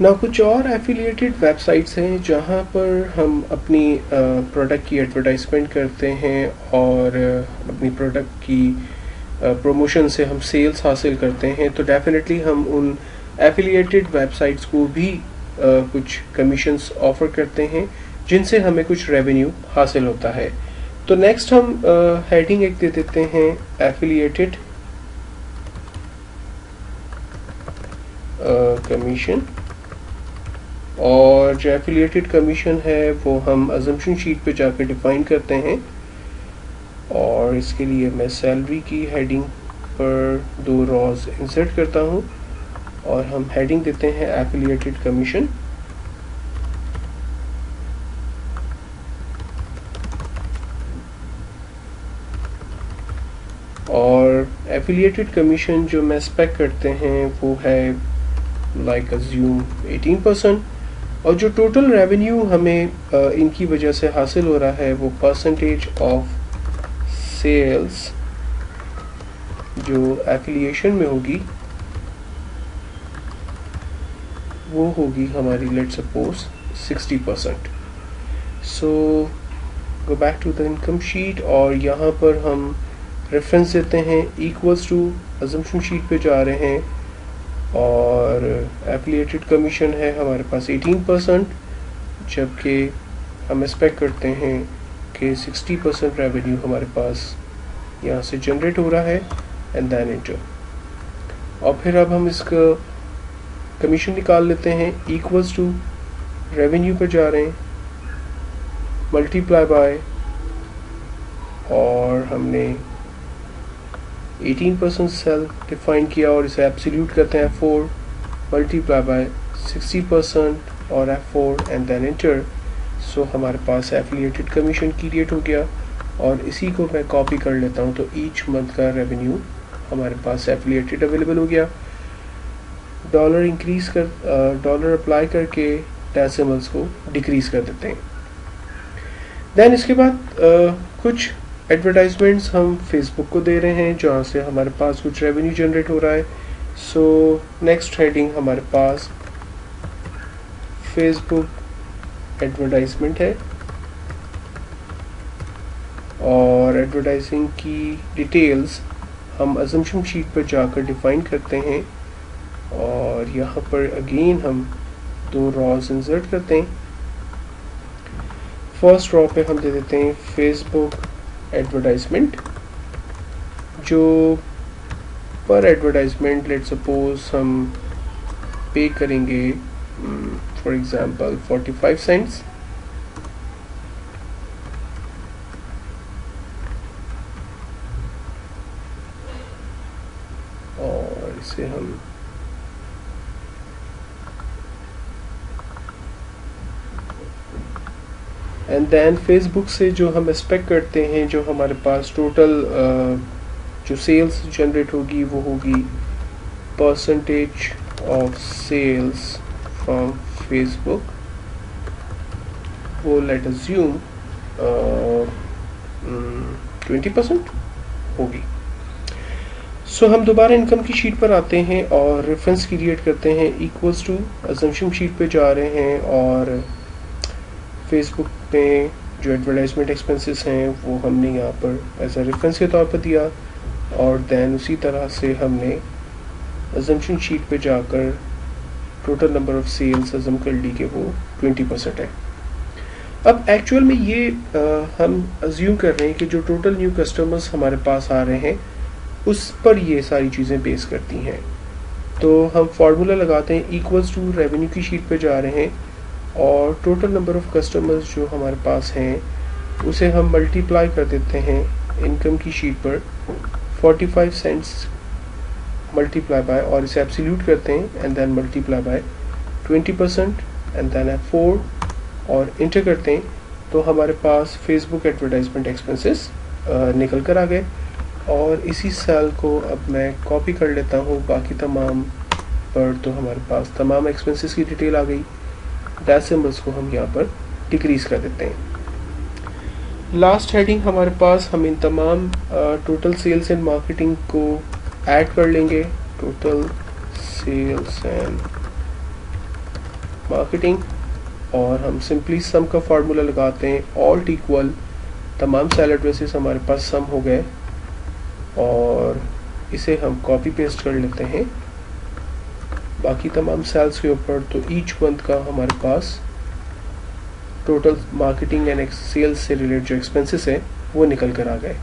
ना कुछ और एफिलिएटेड वेबसाइट्स हैं जहाँ पर हम अपनी प्रोडक्ट की एडवर्टाइजमेंट करते हैं और अपनी प्रोडक्ट की प्रमोशन से हम सेल्स हासिल करते हैं, तो डेफिनेटली हम उन एफिलिएटेड वेबसाइट्स को भी कुछ कमीशंस ऑफर करते हैं जिनसे हमें कुछ रेवेन्यू हासिल होता है। तो नेक्स्ट हम हेडिंग एक दे देते हैं एफिलिएटेड कमीशन, और जो एफिलिएटेड कमीशन है वो हम अजम्पशन शीट पे जाकर डिफाइन करते हैं। और इसके लिए मैं सैलरी की हेडिंग पर 2 रॉज इंसर्ट करता हूँ और हम हेडिंग देते हैं एफिलिएटेड कमीशन। और एफिलिएटेड कमीशन जो मैं स्पेक करते हैं वो है लाइक अज्यूम 18%, और जो टोटल रेवेन्यू हमें इनकी वजह से हासिल हो रहा है वो परसेंटेज ऑफ सेल्स जो एफिलिएशन में होगी वो होगी हमारी, let's suppose 60%। So go back to the income sheet और यहाँ पर हम रेफरेंस देते हैं इक्वल्स टू, अजम्पशन शीट पे जा रहे हैं और एफिलिएटेड कमीशन है हमारे पास 18%, जबकि हम एक्सपेक्ट करते हैं कि 60% रेवेन्यू हमारे पास यहाँ से जनरेट हो रहा है एंड देन एंटर। और फिर अब हम इसका कमीशन निकाल लेते हैं, इक्वल्स टू रेवेन्यू पर जा रहे हैं, मल्टीप्लाई बाय, और हमने 18% सेल डिफाइन किया और इसे एब्सोल्यूट करते हैं F4, मल्टीप्लाई बाय 60% और F4 एंड देन एंटर। सो हमारे पास एफिलिएटेड कमीशन क्रिएट हो गया और इसी को मैं कॉपी कर लेता हूँ, तो ईच मंथ का रेवेन्यू हमारे पास एफिलिएटेड अवेलेबल हो गया। डॉलर इंक्रीज कर डॉलर अप्लाई करके डेसिमल्स को डिक्रीज कर देते हैं। देन इसके बाद कुछ एडवर्टाइजमेंट्स हम फेसबुक को दे रहे हैं जहाँ से हमारे पास कुछ रेवेन्यू जनरेट हो रहा है। सो नेक्स्ट हेडिंग हमारे पास फेसबुक एडवर्टाइजमेंट है और एडवर्टाइजिंग की डिटेल्स हम अजम्पशन शीट पर जाकर डिफाइन करते हैं और यहाँ पर अगेन हम 2 रॉज इंसर्ट करते हैं। फर्स्ट रॉ पे हम दे देते हैं फेसबुक एडवर्टाइजमेंट, जो पर एडवर्टाइजमेंट लेट सपोज हम पे करेंगे फॉर एग्जांपल 45 सेंट्स। और इसे हम एंड देन फेसबुक से जो हम एक्सपेक्ट करते हैं, जो हमारे पास टोटल जो सेल्स जनरेट होगी वो होगी percentage of sales from Facebook, वो लेट अज्यूम 20% होगी। सो हम दोबारा इनकम की शीट पर आते हैं और रेफरेंस क्रिएट करते हैं, इक्वल्स टू अजम्पशन शीट पे जा रहे हैं और फेसबुक पे जो एडवर्टाइजमेंट एक्सपेंसेस हैं वो हमने यहाँ पर एज अ रेफरेंस के तौर पर दिया और देन उसी तरह से हमने अजम्पशन शीट पे जाकर टोटल नंबर ऑफ सेल्स अजम कर ली कि वो 20% है। अब एक्चुअल में ये हम अज्यूम कर रहे हैं कि जो टोटल न्यू कस्टमर्स हमारे पास आ रहे हैं उस पर ये सारी चीज़ें बेस करती हैं। तो हम फार्मूला लगाते हैं, इक्वल्स टू रेवेन्यू की शीट पे जा रहे हैं और टोटल नंबर ऑफ कस्टमर्स जो हमारे पास हैं उसे हम मल्टीप्लाई कर देते हैं इनकम की शीट पर 45 सेंट्स मल्टीप्लाई बाय, और इसे एब्सोल्यूट करते हैं and then multiply by 20% and then F4 और इंटर करते हैं, तो हमारे पास फेसबुक एडवर्टाइजमेंट एक्सपेंसेस निकल कर आ गए। और इसी सेल को अब मैं कॉपी कर लेता हूँ बाकी तमाम पर, तो हमारे पास तमाम एक्सपेंसेस की डिटेल आ गई। डेसिमल्स को हम यहाँ पर डिक्रीज कर देते हैं। लास्ट हेडिंग हमारे पास, हम इन तमाम टोटल सेल्स एंड मार्केटिंग को ऐड कर लेंगे, टोटल सेल्स एंड मार्केटिंग, और हम सिंपली सम का फार्मूला लगाते हैं, ऑल्ट इक्वल तमाम सेल एड्रेसेस हमारे पास सम हो गए, और इसे हम कॉपी पेस्ट कर लेते हैं बाकी तमाम सेल्स के ऊपर। तो ईच मंथ का हमारे पास टोटल मार्केटिंग एंड सेल्स से रिलेटेड जो एक्सपेंसेस है वो निकल कर आ गए।